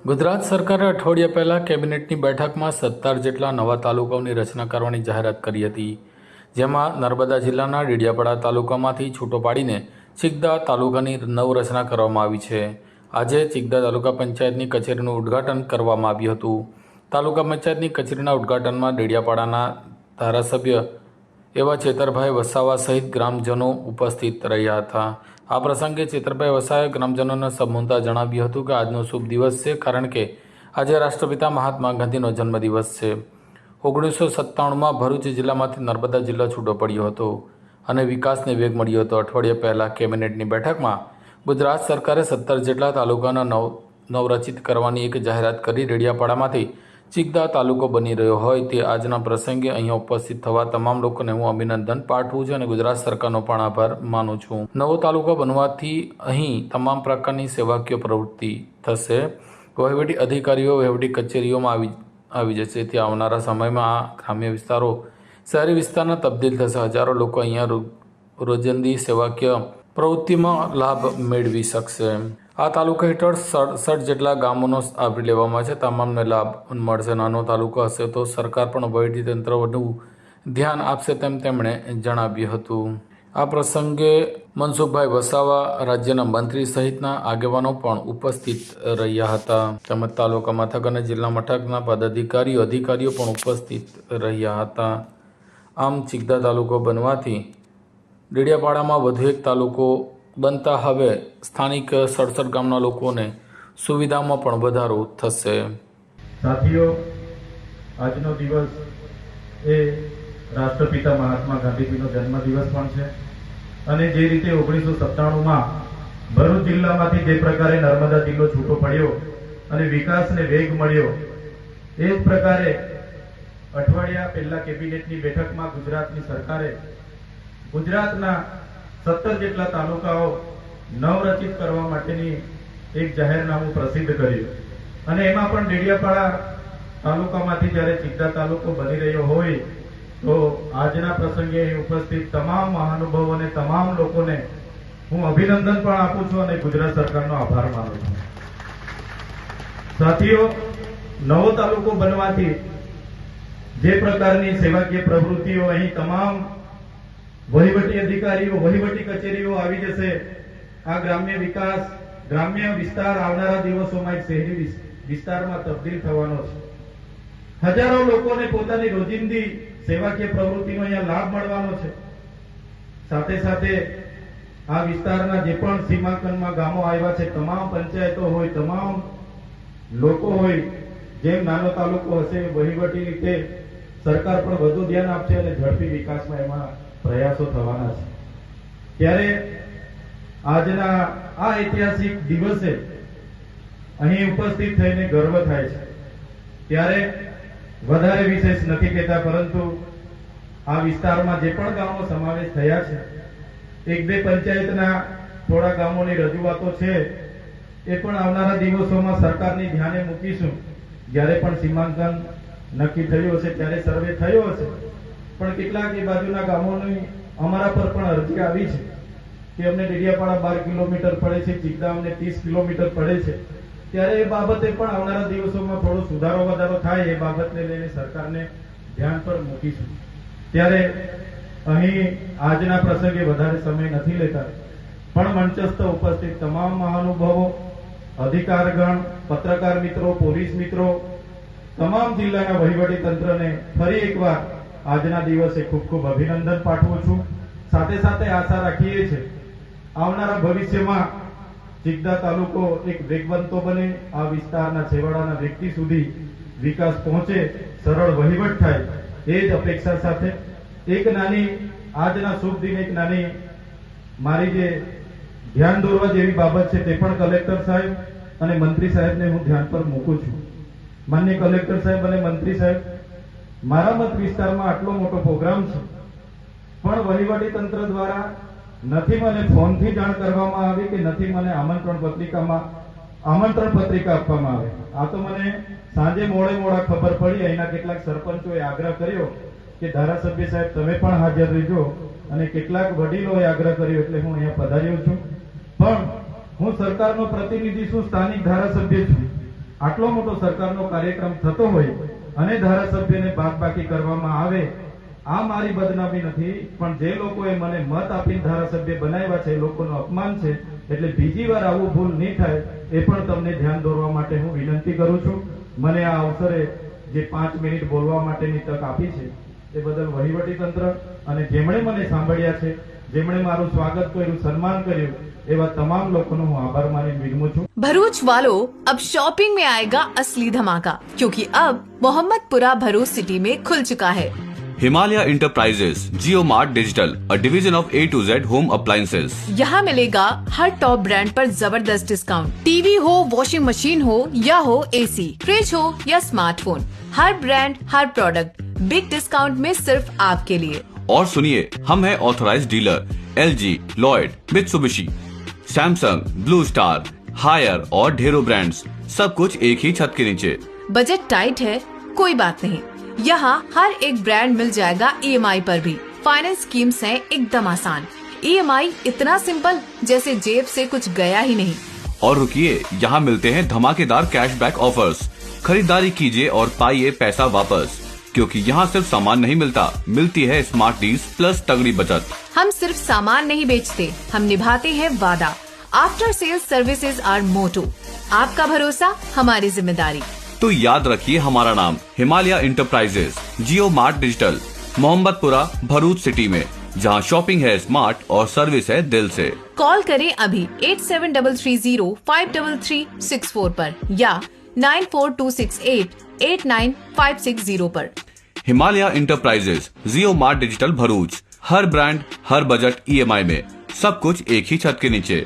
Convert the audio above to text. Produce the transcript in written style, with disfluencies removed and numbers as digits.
ગુજરાત સરકારે અઠવાડિયા પહેલા કેબિનેટની બેઠકમાં 17 જેટલા નવા તાલુકાઓની રચના કરવાની જાહેરાત કરી હતી, જેમાં નર્મદા જિલ્લાના ડેડિયાપાડા તાલુકામાંથી છૂટો પાડીને ચિકદા તાલુકાની નવરચના કરવામાં આવી છે. આજે ચિકદા તાલુકા પંચાયતની કચેરીનું ઉદ્ઘાટન કરવામાં આવ્યું હતું. તાલુકા પંચાયતની કચેરીના ઉદ્ઘાટનમાં ડેડિયાપાડાના ધારાસભ્ય એવા ચેતરભાઈ વસાવા સહિત ગ્રામજનો ઉપસ્થિત રહ્યા હતા. આ પ્રસંગે ચેતરભાઈ વસાવાએ ગ્રામજનોને સંબોધતા જણાવ્યું હતું કે આજનો શુભ દિવસ છે, કારણ કે આજે રાષ્ટ્રપિતા મહાત્મા ગાંધીનો જન્મદિવસ છે. 1997માં ભરૂચ જિલ્લામાંથી નર્મદા જિલ્લો છૂટો પડ્યો હતો અને વિકાસને વેગ મળ્યો હતો. અઠવાડિયા પહેલાં કેબિનેટની બેઠકમાં ગુજરાત સરકારે 17 જેટલા તાલુકાના નવરચિત કરવાની એક જાહેરાત કરી ડેડિયાપાડામાંથી ચિકદા તાલુકો બની રહ્યો હોય તે આજના પ્રસંગે અહીંયા ઉપસ્થિત થવા તમામ લોકોને હું અભિનંદન પાઠવું છું અને ગુજરાત સરકારનો પણ આભાર માનું છું. નવો તાલુકો બનવાથી અહીં તમામ પ્રકારની સેવાકીય પ્રવૃત્તિ થશે. વહીવટી અધિકારીઓ વહીવટી કચેરીઓમાં આવી જશે. તેથી આવનારા સમયમાં આ ગ્રામ્ય વિસ્તારો શહેરી વિસ્તારના તબદીલ થશે. હજારો લોકો અહીંયા રોજિંદી સેવાકીય પ્રવૃત્તિમાં લાભ મેળવી શકશે. આ તાલુકા હેઠળ 67 જેટલા ગામોનો આવરી લેવામાં છે. તમામને લાભ મળશે. નાનો તાલુકો હશે તો સરકાર પણ વહીવટીતંત્ર વધુ ધ્યાન આપશે તેમ તેમણે જણાવ્યું હતું. આ પ્રસંગે મનસુખભાઈ વસાવા રાજ્યના મંત્રી સહિતના આગેવાનો પણ ઉપસ્થિત રહ્યા હતા. તેમજ તાલુકા મથક અને જિલ્લા મથકના પદાધિકારીઓ અધિકારીઓ પણ ઉપસ્થિત રહ્યા હતા. આમ ચિકદા તાલુકો બનવાથી ડેડિયાપાડામાં વધુ એક તાલુકો બનતા હવે સ્થાનિક 67 ગામના લોકોને સુવિધામાં પણ વધારો થશે. સાથીઓ, આજનો દિવસ એ રાષ્ટ્રપિતા મહાત્મા ગાંધીજીનો જન્મદિવસ પણ છે અને જે રીતે 1997માં ભરૂચ જિલ્લામાંથી જે પ્રકારે નર્મદા જિલ્લો છૂટો પડ્યો અને વિકાસને વેગ મળ્યો, એ જ પ્રકારે અઠવાડિયા પહેલા કેબિનેટની બેઠકમાં ગુજરાતની સરકારે ગુજરાતના 17 જેટલા તાલુકાઓ નવરચિત કરવા માટેની એક જાહેરનામું પ્રસિદ્ધ કર્યું અને એમાં પણ ડેડિયાપાડા તાલુકામાંથી જ્યારે ચિકદા તાલુકો બની રહ્યો હોય તો આજના પ્રસંગે ઉપસ્થિત તમામ મહાનુભાવોને તમામ લોકોને હું અભિનંદન પણ આપું છું અને ગુજરાત સરકારનો આભાર માનું છું. સાથીઓ, નવો તાલુકો બનવાથી જે પ્રકારની સેવાકીય પ્રવૃત્તિઓ અહીં તમામ વહીવટી અધિકારીઓ વહીવટી કચેરીઓ આવી જશે. આ ગ્રામ્ય વિકાસ ગ્રામ્ય વિસ્તાર આવનારા દિવસોમાં એક શહેરી વિસ્તારમાં તબદીલ થવાનો છે. હજારો લોકોને પોતાની રોજિંદી સેવાકીય પ્રવૃત્તિનો અહીંયા લાભ મળવાનો છે. સાથે સાથે આ વિસ્તારના જે પણ સીમાંકનમાં ગામો આવ્યા છે, તમામ પંચાયતો હોય, તમામ લોકો હોય, જેમ નાનો તાલુકો હશે વહીવટી રીતે સરકાર પણ વધુ ધ્યાન આપશે અને ઝડપી વિકાસમાં એમાં પ્રયાસો થવાના છે. ત્યારે આજના આ ઐતિહાસિક દિવસે અહીં ઉપસ્થિત થઈને ગર્વ થાય છે. ત્યારે વધારે વિશેષ નથી કહેતા, પરંતુ આ વિસ્તારમાં જે પણ ગામો સમાવેશ થયા છે, એક બે પંચાયતના થોડા ગામોની રજૂઆતો છે, એ પણ આવનારા દિવસોમાં સરકારની ધ્યાને મૂકીશું. જ્યારે પણ સીમાંકન નક્કી થયું હશે, ત્યારે સર્વે થયો હશે, પણ કેટલાક એ બાજુના ગામોની અમારા પર પણ અરજી આવી છે કે અમને ડેડિયાપાડા 12 કિલોમીટર પડે છે, ચિકદા અમને 30 કિલોમીટર પડે છે. ત્યારે એ બાબતે પણ આવનારા દિવસોમાં થોડો સુધારો વધારો થાય એ બાબતને લઈને સરકારને ધ્યાન પર મૂકીશું. ત્યારે અહીં આજના પ્રસંગે વધારે સમય નથી લેતા, પણ મંચસ્થ ઉપસ્થિત તમામ મહાનુભાવો, અધિકારગણ, પત્રકાર મિત્રો, પોલીસ મિત્રો, તમામ જિલ્લાના વહીવટી તંત્રને ફરી એકવાર આજના દિવસે ખૂબ ખૂબ અભિનંદન પાઠવું છું. સાથે સાથે આશા રાખીએ છીએ આવનારા ભવિષ્યમાં ચિકદા તાલુકો એક વેગવંતો બને, આ વિસ્તારના છેવાડાના વ્યક્તિ સુધી વિકાસ પહોંચે, સરળ વહીવટ થાય, એ જ અપેક્ષા સાથે એક નાની આજના શુભ દિન એક નાની મારી જે ધ્યાન દોરવા જેવી બાબત છે તે પણ કલેક્ટર સાહેબ અને મંત્રી સાહેબને હું ધ્યાન પર મૂકું છું. માનનીય કલેક્ટર સાહેબ અને મંત્રી સાહેબ, મારા મત વિસ્તારમાં આટલો મોટો પ્રોગ્રામ છે, પણ વહીવટી તંત્ર દ્વારા નથી મને ફોનથી જાણ કરવામાં આવી કે નથી મને આમંત્રણ પત્રિકા આપવામાં આવે. આ તો મને સાંજે મોડા ખબર પડી. અહીંના કેટલાક સરપંચોએ આગ્રહ કર્યો કે ધારાસભ્ય સાહેબ તમે પણ હાજર રહેજો, અને કેટલાક વડીલોએ આગ્રહ કર્યો એટલે હું અહીંયા પધાર્યો છું. પણ હું સરકારનો પ્રતિનિધિ છું, સ્થાનિક ધારાસભ્ય છું. આટલો મોટો સરકારનો કાર્યક્રમ થતો હોય અને ધારાસભ્યને બાદબાકી કરવામાં આવે, આ મારી બદનામી નથી, પણ જે લોકોએ મને મત આપીને ધારાસભ્ય બનાવ્યા છે એ લોકોનું અપમાન છે. એટલે બીજી વાર આવું ભૂલ નહીં થાય એ પણ તમને ધ્યાન દોરવા માટે હું વિનંતી કરું છું. મને આ અવસરે જે 5 મિનિટ બોલવા માટેની તક આપી છે એ બદલ વહીવટી તંત્ર અને જેમણે મને સાંભળ્યા છે, જેમણે મારું સ્વાગત કર્યું, સન્માન કર્યું, एवं तमाम लोगों को आभार मानी विनमू छूं। भरूच वालों, अब शॉपिंग में आएगा असली धमाका, क्योंकि अब मोहम्मदपुरा भरूच सिटी में खुल चुका है Himalaya enterprises Jio mart digital, a division of A to Z home appliances. यहाँ मिलेगा हर टॉप ब्रांड पर जबरदस्त डिस्काउंट। टीवी हो, वॉशिंग मशीन हो या हो AC, फ्रिज हो या स्मार्टफोन, हर ब्रांड हर प्रोडक्ट बिग डिस्काउंट में सिर्फ आपके लिए। और सुनिए, हम हैं authorised dealer LG, Lloyd, Mitsubishi, Samsung, Blue Star, Haier और ढेरों ब्रांड्स, सब कुछ एक ही छत के नीचे। बजट टाइट है, कोई बात नहीं, यहाँ हर एक ब्रांड मिल जाएगा EMI पर भी। फाइनेंस स्कीम्स हैं एकदम आसान, EMI इतना सिंपल जैसे जेब से कुछ गया ही नहीं। और रुकिए, यहाँ मिलते हैं धमाकेदार कैशबैक ऑफर्स। खरीदारी कीजिए और पाइए पैसा वापस, क्योंकि यहाँ सिर्फ सामान नहीं मिलता, मिलती है स्मार्ट डील्स प्लस तगड़ी बचत। हम सिर्फ सामान नहीं बेचते, हम निभाते हैं वादा। After sales services our motto, आपका भरोसा हमारी जिम्मेदारी। तो याद रखिए हमारा नाम Himalaya enterprises Jio mart digital, Mohammadpura Bharuch city में, जहाँ शॉपिंग है स्मार्ट और सर्विस है दिल से। कॉल करें अभी 8733053364 पर या 9426889560 पर। Himalaya enterprises Jio mart digital Bharuch, हर ब्रांड हर बजट EMI में, सब कुछ एक ही छत के नीचे।